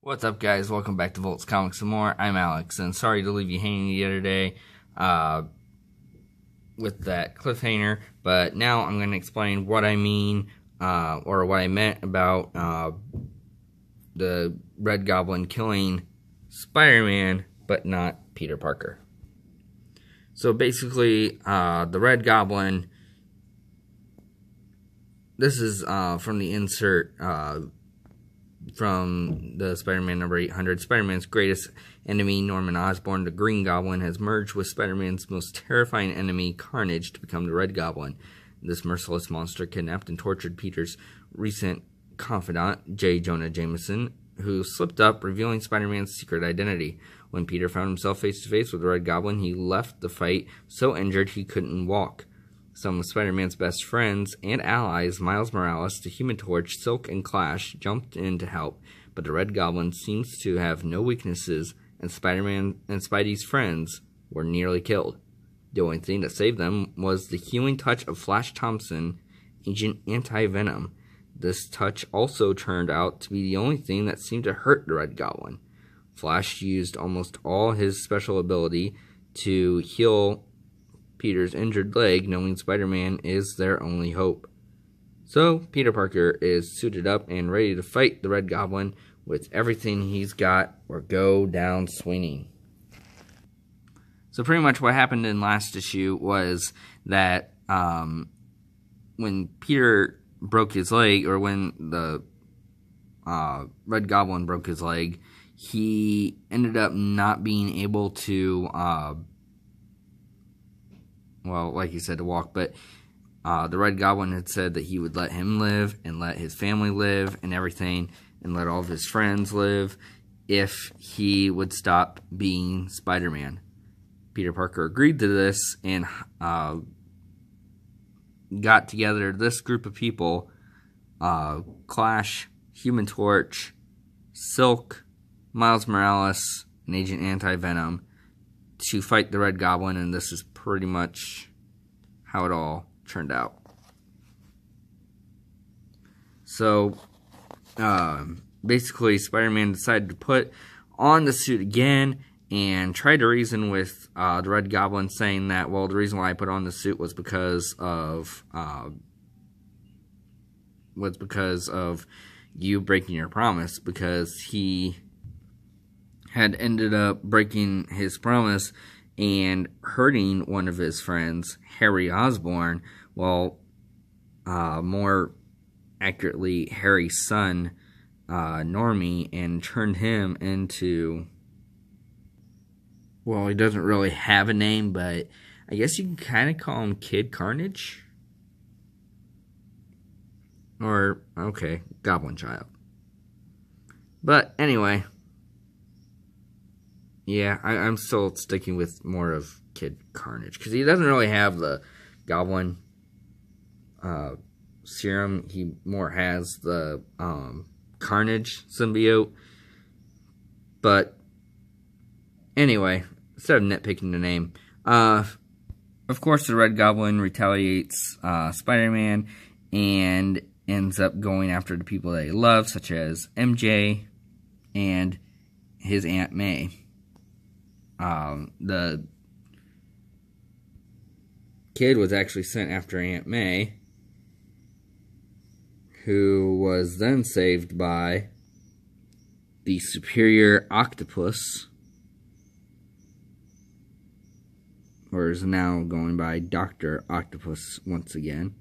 What's up, guys? Welcome back to Volts Comics some more. I'm Alex, and sorry to leave you hanging the other day with that cliffhanger, but now I'm going to explain what I mean, or what I meant about the Red Goblin killing Spider-Man, but not Peter Parker. So basically, the Red Goblin, this is from the insert from the Spider-Man number 800. Spider-Man's greatest enemy, Norman Osborn, the Green Goblin, has merged with Spider-Man's most terrifying enemy, Carnage, to become the Red Goblin. This merciless monster kidnapped and tortured Peter's recent confidant, J. Jonah Jameson, who slipped up, revealing Spider-Man's secret identity. When Peter found himself face-to-face with the Red Goblin, he left the fight so injured he couldn't walk. Some of Spider-Man's best friends and allies, Miles Morales, the Human Torch, Silk, and Clash, jumped in to help, but the Red Goblin seems to have no weaknesses, and Spider-Man and Spidey's friends were nearly killed. The only thing that saved them was the healing touch of Flash Thompson, Agent Anti-Venom. This touch also turned out to be the only thing that seemed to hurt the Red Goblin. Flash used almost all his special ability to heal Peter's injured leg, knowing Spider-Man is their only hope. So, Peter Parker is suited up and ready to fight the Red Goblin with everything he's got, or go down swinging. So pretty much what happened in last issue was that when Peter broke his leg, or when the Red Goblin broke his leg, he ended up not being able to, well, like you said, to walk, but the Red Goblin had said that he would let him live, and let his family live, and everything, and let all of his friends live, if he would stop being Spider-Man. Peter Parker agreed to this, and got together this group of people, Clash, Human Torch, Silk, Miles Morales, and Agent Anti-Venom, to fight the Red Goblin, and this is pretty much how it all turned out. So, basically, Spider-Man decided to put on the suit again, and tried to reason with the Red Goblin, saying that, well, the reason why I put on the suit was because of you breaking your promise, because he had ended up breaking his promise and hurting one of his friends, Harry Osborn, well, more accurately, Harry's son, Normie, and turned him into, well, he doesn't really have a name, but I guess you can kind of call him Kid Carnage. Or, okay, Goblin Child. But anyway, yeah, I'm still sticking with more of Kid Carnage, because he doesn't really have the Goblin serum. He more has the Carnage symbiote. But anyway, instead of nitpicking the name, of course the Red Goblin retaliates Spider-Man and ends up going after the people that he loves, such as MJ and his Aunt May. The kid was actually sent after Aunt May, who was then saved by the Superior Octopus, or is now going by Dr. Octopus once again.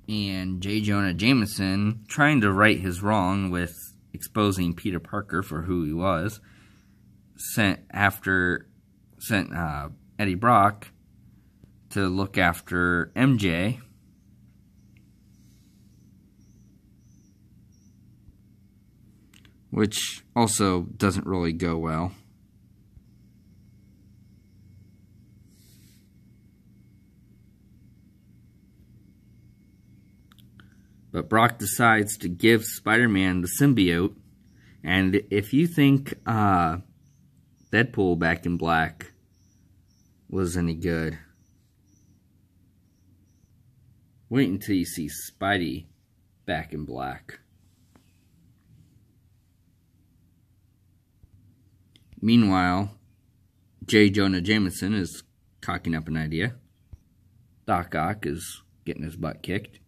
And J. Jonah Jameson, trying to right his wrong with exposing Peter Parker for who he was, sent Eddie Brock to look after MJ, which also doesn't really go well. But Brock decides to give Spider-Man the symbiote, and if you think Deadpool Back in Black was any good. Wait until you see Spidey back in black. Meanwhile, J. Jonah Jameson is cocking up an idea. Doc Ock is getting his butt kicked.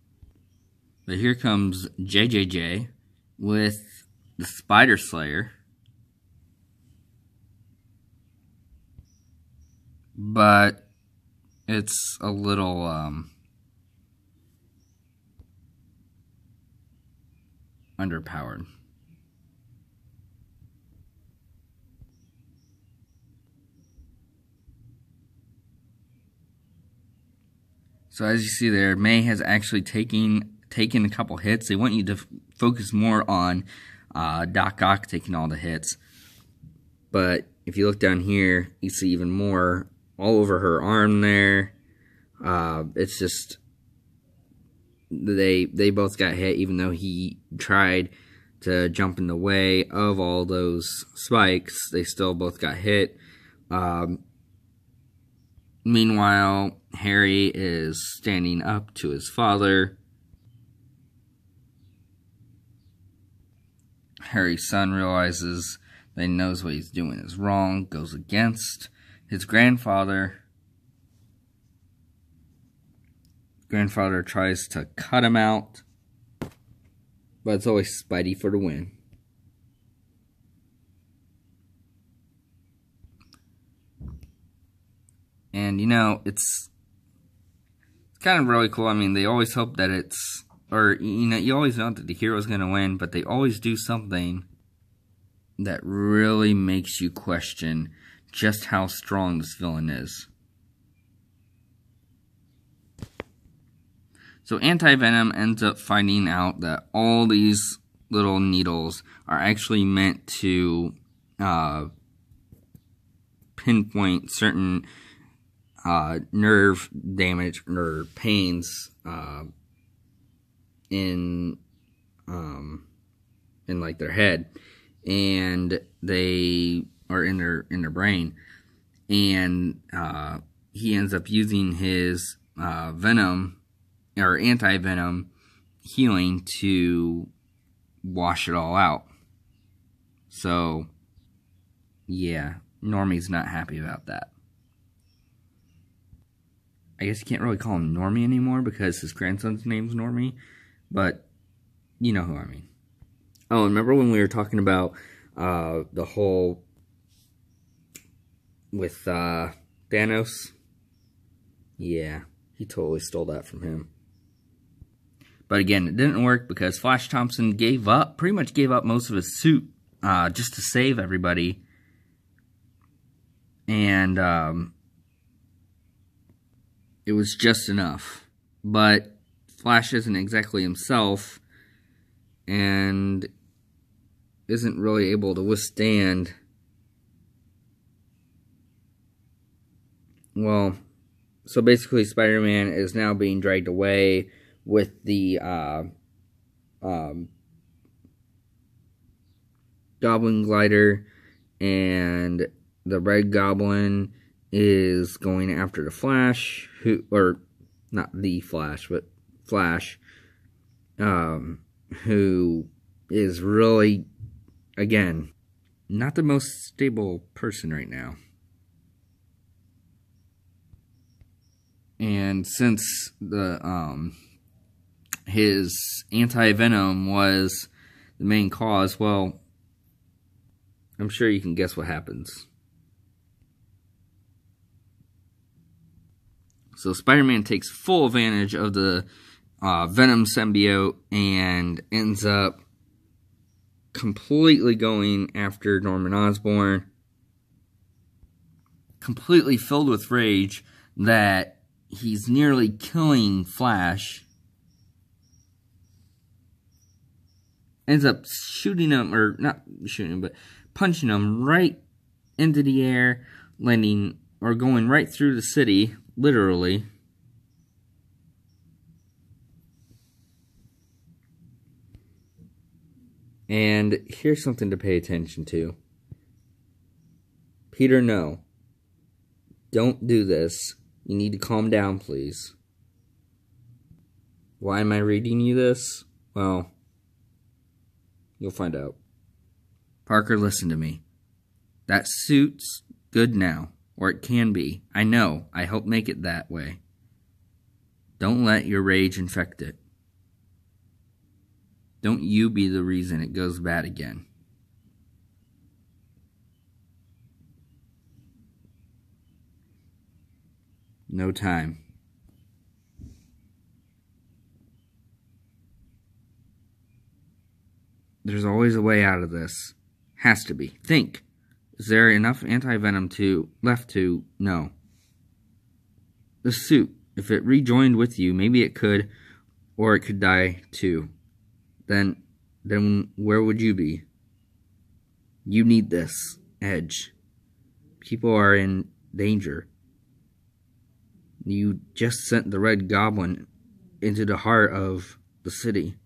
But here comes JJJ with the Spider Slayer. But it's a little underpowered. So as you see there, May has actually taken a couple hits. They want you to focus more on Doc Ock taking all the hits. But if you look down here, you see even more all over her arm there. It's just they both got hit, even though he tried to jump in the way of all those spikes. They still both got hit. Meanwhile, Harry is standing up to his father. Harry's son realizes that he knows what he's doing is wrong, goes against his grandfather. Grandfather tries to cut him out, but it's always Spidey for the win. And, you know, it's kind of really cool. I mean, they always hope that it's, or, you know, you always know that the hero's going to win, but they always do something that really makes you question just how strong this villain is. So Anti-Venom ends up finding out that all these little needles are actually meant to pinpoint certain nerve damage or pains in like their head, and they are in their brain, and he ends up using his venom or anti-venom healing to wash it all out. So yeah, Normie's not happy about that. I guess you can't really call him Normie anymore because his grandson's name's Normie, but you know who I mean. Oh, and remember when we were talking about the whole with Thanos? Yeah, he totally stole that from him. But again, it didn't work because Flash Thompson pretty much gave up most of his suit just to save everybody. And it was just enough. But Flash isn't exactly himself and isn't really able to withstand, well, so basically Spider-Man is now being dragged away with the Goblin Glider, and the Red Goblin is going after the Flash, or not the Flash, but Flash, who is really, again, not the most stable person right now. And since his anti-venom was the main cause, well, I'm sure you can guess what happens. So Spider-Man takes full advantage of the Venom symbiote and ends up completely going after Norman Osborn, completely filled with rage that he's nearly killing Flash. Ends up shooting him, or not shooting him, but punching him right into the air, landing, or going right through the city, literally. And here's something to pay attention to. Peter No. don't do this. You need to calm down, please. Why am I reading you this? Well, you'll find out. Parker, listen to me. That suit's good now, or it can be. I know. I helped make it that way. Don't let your rage infect it. Don't you be the reason it goes bad again. No time. There's always a way out of this. Has to be. Think. Is there enough anti-venom left to know? The suit, if it rejoined with you, maybe it could, or it could die too. Then where would you be? You need this edge. People are in danger. You just sent the Red Goblin into the heart of the city.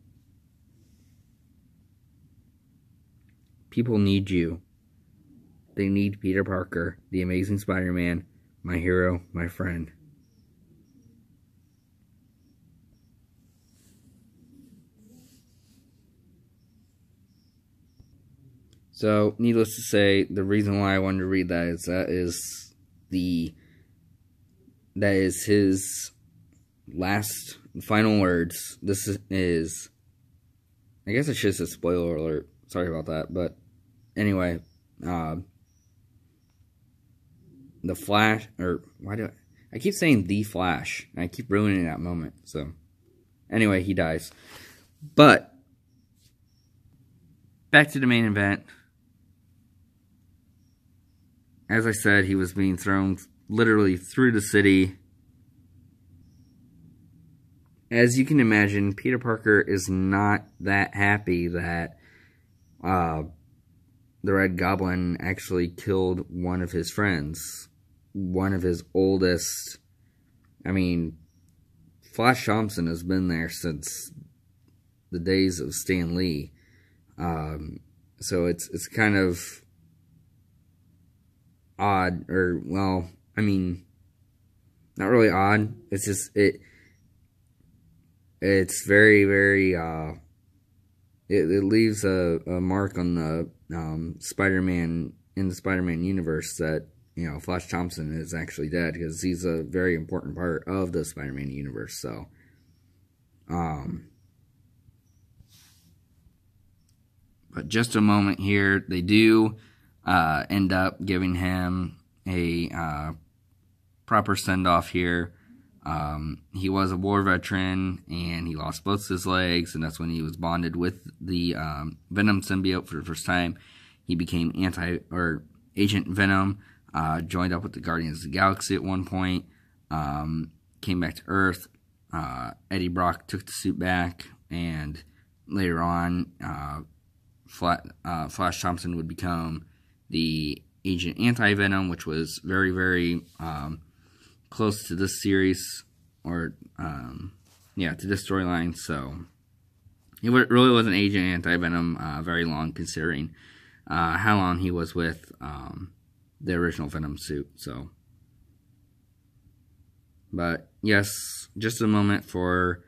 People need you. They need Peter Parker, the Amazing Spider-Man, my hero, my friend. So, needless to say, the reason why I wanted to read that is that is his last final words. This is I guess it's just a spoiler alert. Sorry about that, but anyway, the Flash, or why do I keep saying the Flash? And I keep ruining that moment. So, anyway, he dies. But back to the main event. As I said, he was being thrown literally through the city. As you can imagine, Peter Parker is not that happy that the Red Goblin actually killed one of his friends. One of his oldest. I mean, Flash Thompson has been there since the days of Stan Lee. So it's kind of odd, or, well, I mean, not really odd. It's just, it's very, very, it leaves a mark on the Spider-Man, in the Spider-Man universe, that, you know, Flash Thompson is actually dead, because he's a very important part of the Spider-Man universe. So, but just a moment here, they do end up giving him a proper send-off here. He was a war veteran, and he lost both his legs, and that's when he was bonded with the Venom symbiote for the first time. He became Agent Venom, joined up with the Guardians of the Galaxy at one point, came back to Earth. Eddie Brock took the suit back, and later on, Flash Thompson would become the Agent Anti-Venom, which was very, very close to this series, or to this storyline. So he really was an Agent Anti-Venom very long, considering how long he was with the original Venom suit. So, but yes, just a moment for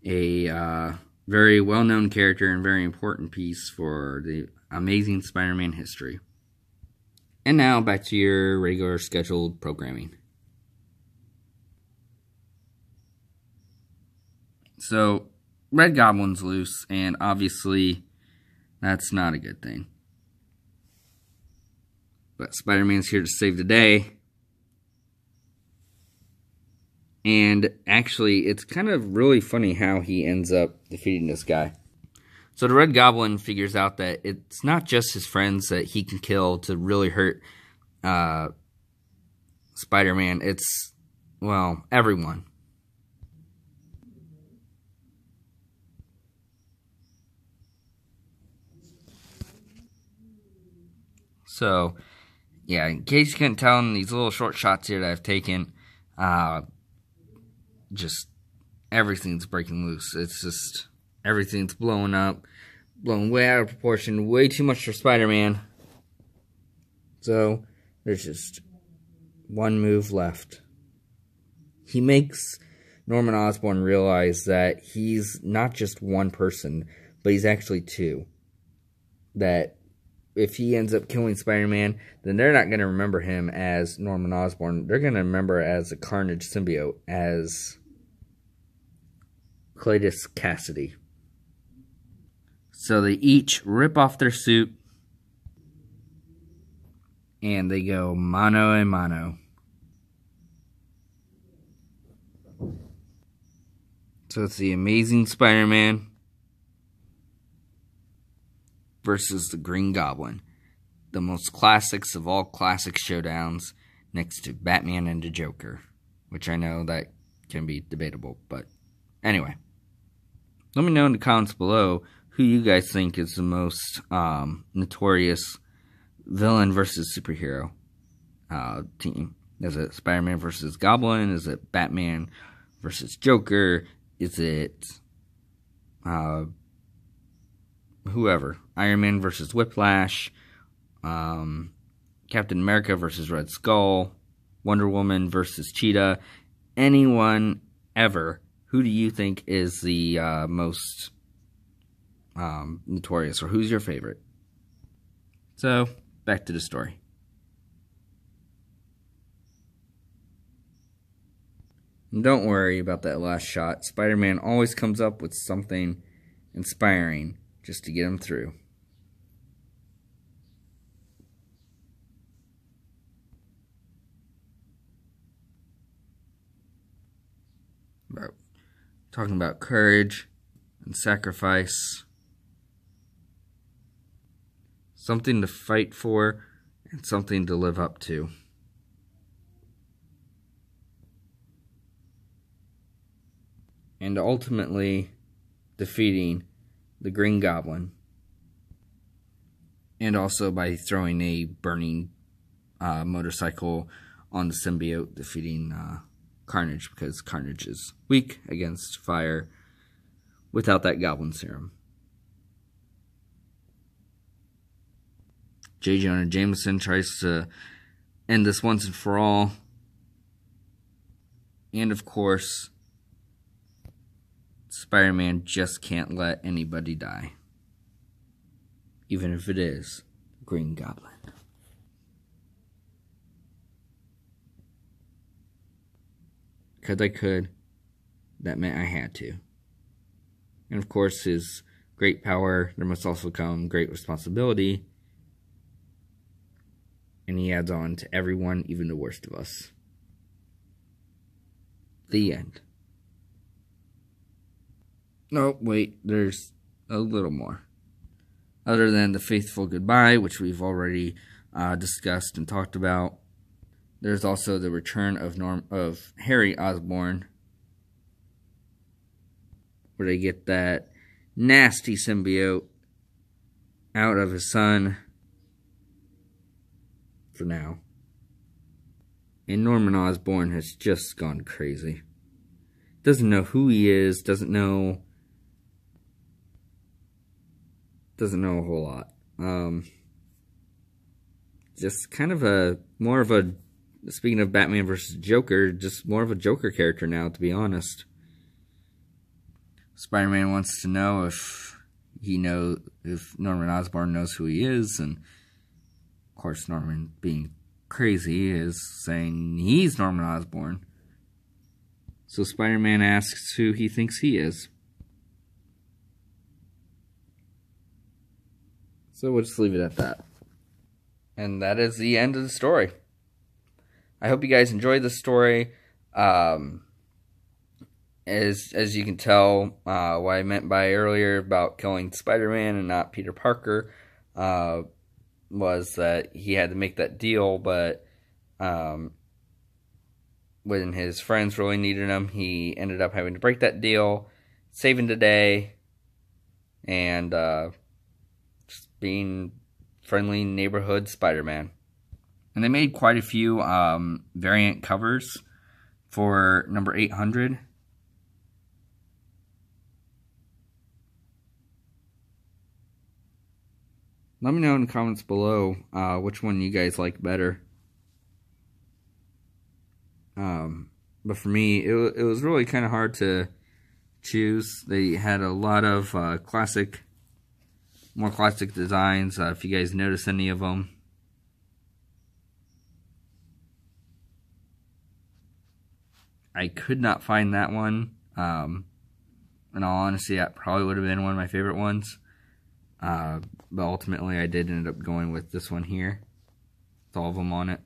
a very well-known character and very important piece for the Amazing Spider-Man history. And now, back to your regular scheduled programming. So, Red Goblin's loose, and obviously, that's not a good thing. But Spider-Man's here to save the day. And actually, it's kind of really funny how he ends up defeating this guy. So the Red Goblin figures out that it's not just his friends that he can kill to really hurt Spider-Man. It's, well, everyone. So, yeah, in case you couldn't tell in these little short shots here that I've taken, just everything's breaking loose. It's just everything's blowing up, blown way out of proportion, way too much for Spider-Man. So there's just one move left. He makes Norman Osborn realize that he's not just one person, but he's actually two. That if he ends up killing Spider-Man, then they're not going to remember him as Norman Osborn. They're going to remember as a Carnage symbiote, as Cletus Cassidy. So they each rip off their suit, and they go mano a mano. So it's the Amazing Spider-Man versus the Green Goblin. The most classics of all classic showdowns, next to Batman and the Joker. Which I know that can be debatable, but anyway. Let me know in the comments below who you guys think is the most notorious villain versus superhero team. Is it Spider-Man versus Goblin? Is it Batman versus Joker? Is it whoever? Iron Man versus Whiplash? Captain America versus Red Skull? Wonder Woman versus Cheetah? Anyone ever? Who do you think is the most notorious, or who's your favorite? So, back to the story. And don't worry about that last shot. Spider-Man always comes up with something inspiring just to get him through. Talking about courage and sacrifice. Something to fight for and something to live up to. And ultimately defeating the Green Goblin. And also by throwing a burning motorcycle on the symbiote, defeating Carnage, because Carnage is weak against fire without that Goblin serum. J. Jonah Jameson tries to end this once and for all. And of course, Spider-Man just can't let anybody die. Even if it is Green Goblin. Because I could, that meant I had to. And of course, his great power, there must also come great responsibility. And he adds on to everyone, even the worst of us. The end. No, wait, there's a little more. Other than the faithful goodbye, which we've already discussed and talked about, there's also the return of Harry Osborn, where they get that nasty symbiote out of his son for now. And Norman Osborn has just gone crazy. Doesn't know who he is, doesn't know a whole lot. Just kind of more of a, speaking of Batman versus Joker, just more of a Joker character now, to be honest. Spider-Man wants to know if Norman Osborn knows who he is, and of course Norman, being crazy, is saying he's Norman Osborn. So Spider-Man asks who he thinks he is. So we'll just leave it at that. And that is the end of the story. I hope you guys enjoyed the story. As you can tell, what I meant by earlier about killing Spider-Man and not Peter Parker was that he had to make that deal, but when his friends really needed him, he ended up having to break that deal, saving the day, and just being friendly neighborhood Spider-Man. And they made quite a few variant covers for number 800. Let me know in the comments below which one you guys like better. But for me, it was really kind of hard to choose. They had a lot of more classic designs. If you guys notice any of them. I could not find that one. In all honesty, that probably would have been one of my favorite ones. But ultimately, I did end up going with this one here, with all of them on it.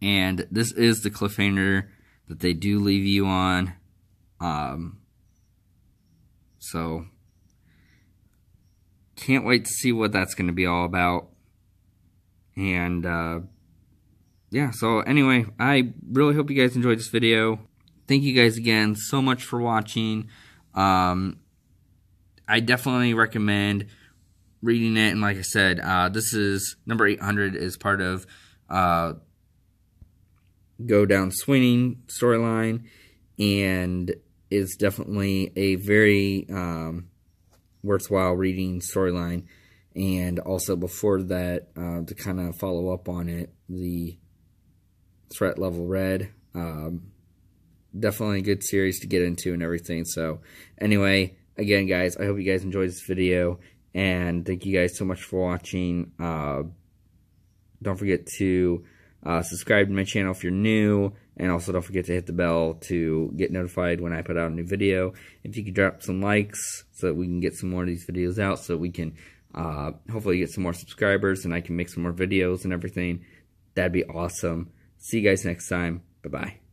And this is the cliffhanger that they do leave you on. So, can't wait to see what that's going to be all about. And, yeah, so anyway, I really hope you guys enjoyed this video. Thank you guys again so much for watching. I definitely recommend reading it, and like I said, this is number 800 is part of Go Down Swinging storyline, and is definitely a very worthwhile reading storyline. And also before that, to kind of follow up on it, the Threat Level Red, definitely a good series to get into and everything. So anyway, again guys, I hope you guys enjoyed this video, and thank you guys so much for watching. Don't forget to subscribe to my channel if you're new, and also don't forget to hit the bell to get notified when I put out a new video. If you could drop some likes so that we can get some more of these videos out, so we can hopefully get some more subscribers and I can make some more videos and everything, that'd be awesome. See you guys next time. Bye-bye.